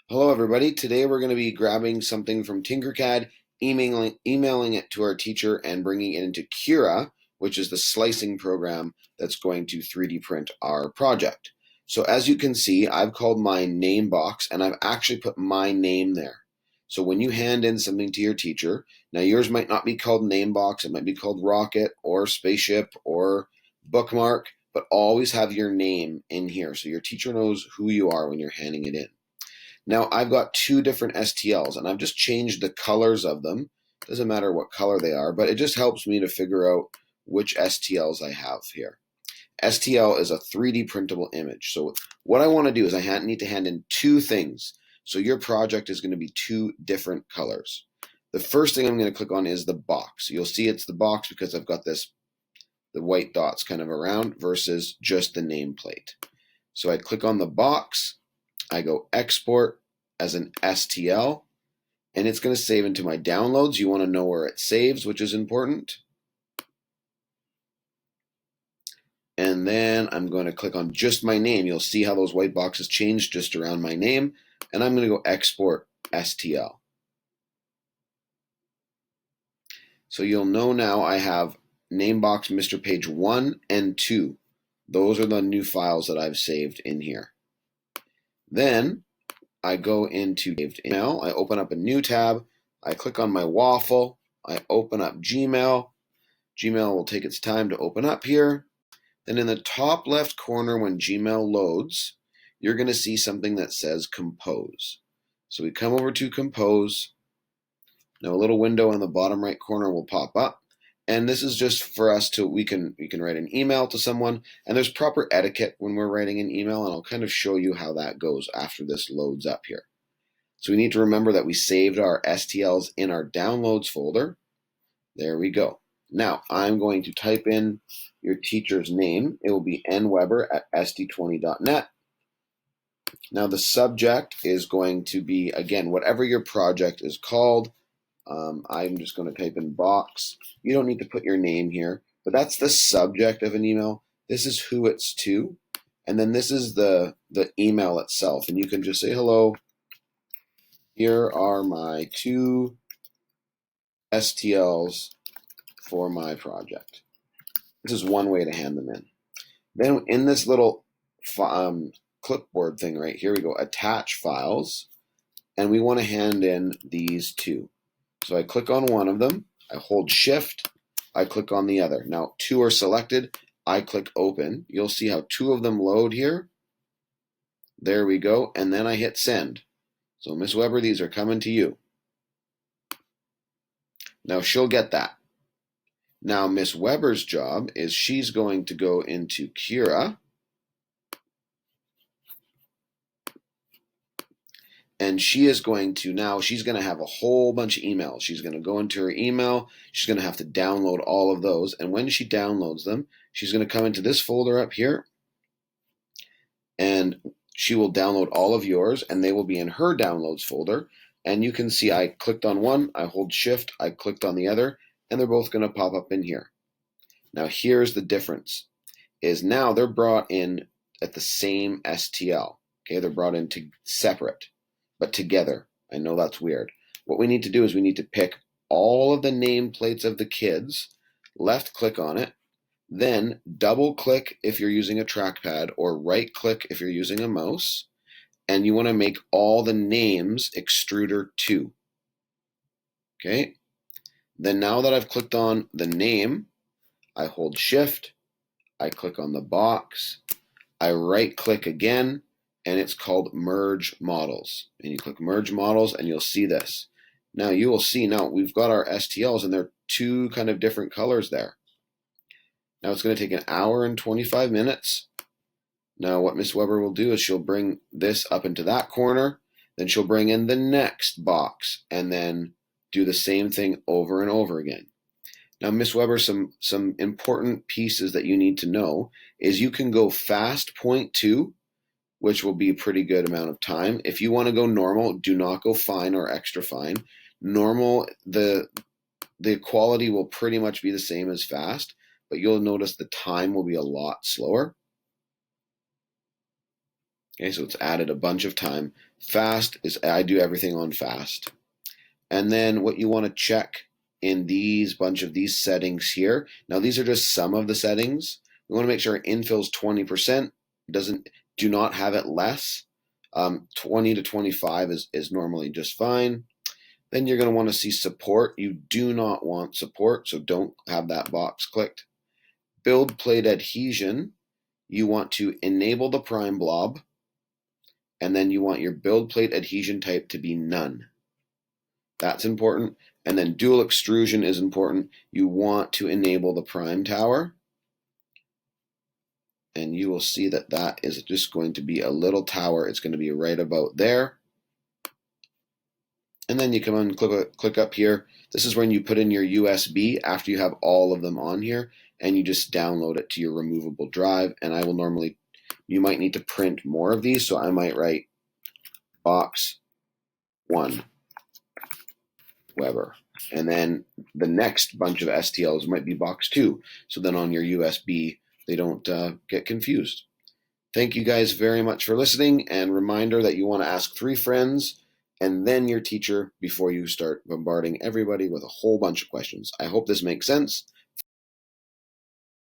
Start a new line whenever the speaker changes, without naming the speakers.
Hello everybody, today we're going to be grabbing something from Tinkercad, emailing it to our teacher and bringing it into Cura, which is the slicing program that's going to 3D print our project. So as you can see, I've called my name box and I've actually put my name there. So when you hand in something to your teacher, now yours might not be called name box, it might be called rocket or spaceship or bookmark, but always have your name in here so your teacher knows who you are when you're handing it in. Now I've got two different STLs and I've just changed the colors of them. Doesn't matter what color they are, but it just helps me to figure out which STLs I have here. STL is a 3D printable image. So what I want to do is I need to hand in two things. So your project is going to be two different colors. The first thing I'm going to click on is the box. You'll see it's the box because I've got the white dots kind of around versus just the nameplate. So I click on the box. I go export as an STL, and it's going to save into my downloads. You want to know where it saves, which is important. And then I'm going to click on just my name. You'll see how those white boxes change just around my name, and I'm going to go export STL. So you'll know now I have namebox Mr. Page 1 and 2. Those are the new files that I've saved in here. Then I go into saved email, I open up a new tab, I click on my waffle, I open up Gmail. Gmail will take its time to open up here. Then in the top left corner when Gmail loads, you're going to see something that says Compose. So we come over to Compose. Now a little window in the bottom right corner will pop up. And this is just for us to, we can write an email to someone, and there's proper etiquette when we're writing an email, and I'll kind of show you how that goes after this loads up here. So we need to remember that we saved our STLs in our downloads folder. There we go. Now I'm going to type in your teacher's name. It will be nweber@sd20.net. Now the subject is going to be, again, whatever your project is called. I'm just going to type in box. You don't need to put your name here, but that's the subject of an email. This is who it's to, and then this is the email itself. And you can just say, hello, here are my two STLs for my project. This is one way to hand them in. Then in this little clipboard thing right here, we go attach files, and we want to hand in these two. So I click on one of them, I hold shift, I click on the other. Now two are selected, I click open. You'll see how two of them load here. There we go, and then I hit send. So Miss Weber, these are coming to you. Now she'll get that. Now Miss Weber's job is she's going to go into Cura, and she is going to, now she's going to have a whole bunch of emails. She's going to go into her email. She's going to have to download all of those. And when she downloads them, she's going to come into this folder up here, and she will download all of yours, and they will be in her downloads folder. And you can see I clicked on one, I hold shift, I clicked on the other, and they're both going to pop up in here. Now here's the difference, is now they're brought in at the same STL. Okay, they're brought in separate, but together. I know that's weird. What we need to do is we need to pick all of the nameplates of the kids, left click on it, then double click if you're using a trackpad, or right click if you're using a mouse, and you want to make all the names extruder 2. Okay, then now that I've clicked on the name, I hold shift, I click on the box, I right click again, and it's called merge models. And you click merge models and you'll see this. Now you will see, now we've got our STLs and they're two kind of different colors there. Now it's going to take 1 hour and 25 minutes. Now what Miss Weber will do is she'll bring this up into that corner, then she'll bring in the next box and then do the same thing over and over again. Now Miss Weber, some important pieces that you need to know is you can go fast 0.2, which will be a pretty good amount of time. If you want to go normal, do not go fine or extra fine. Normal, the quality will pretty much be the same as fast, but you'll notice the time will be a lot slower. Okay, so it's added a bunch of time. Fast is, I do everything on fast. And then what you want to check in these bunch of these settings here. Now these are just some of the settings. We want to make sure infill's 20%. Do not have it less. 20 to 25 is normally just fine. Then you're going to want to see support. You do not want support, so don't have that box clicked. Build plate adhesion. You want to enable the prime blob, and then you want your build plate adhesion type to be none. That's important. And then dual extrusion is important. You want to enable the prime tower. And you will see that that is just going to be a little tower. It's going to be right about there. And then you come and click up here. This is when you put in your USB after you have all of them on here, and you just download it to your removable drive. And I will normally, you might need to print more of these, so I might write box 1 Weber. And then the next bunch of STLs might be box 2. So then on your USB, they don't get confused. Thank you guys very much for listening, and reminder that you want to ask 3 friends and then your teacher before you start bombarding everybody with a whole bunch of questions. I hope this makes sense.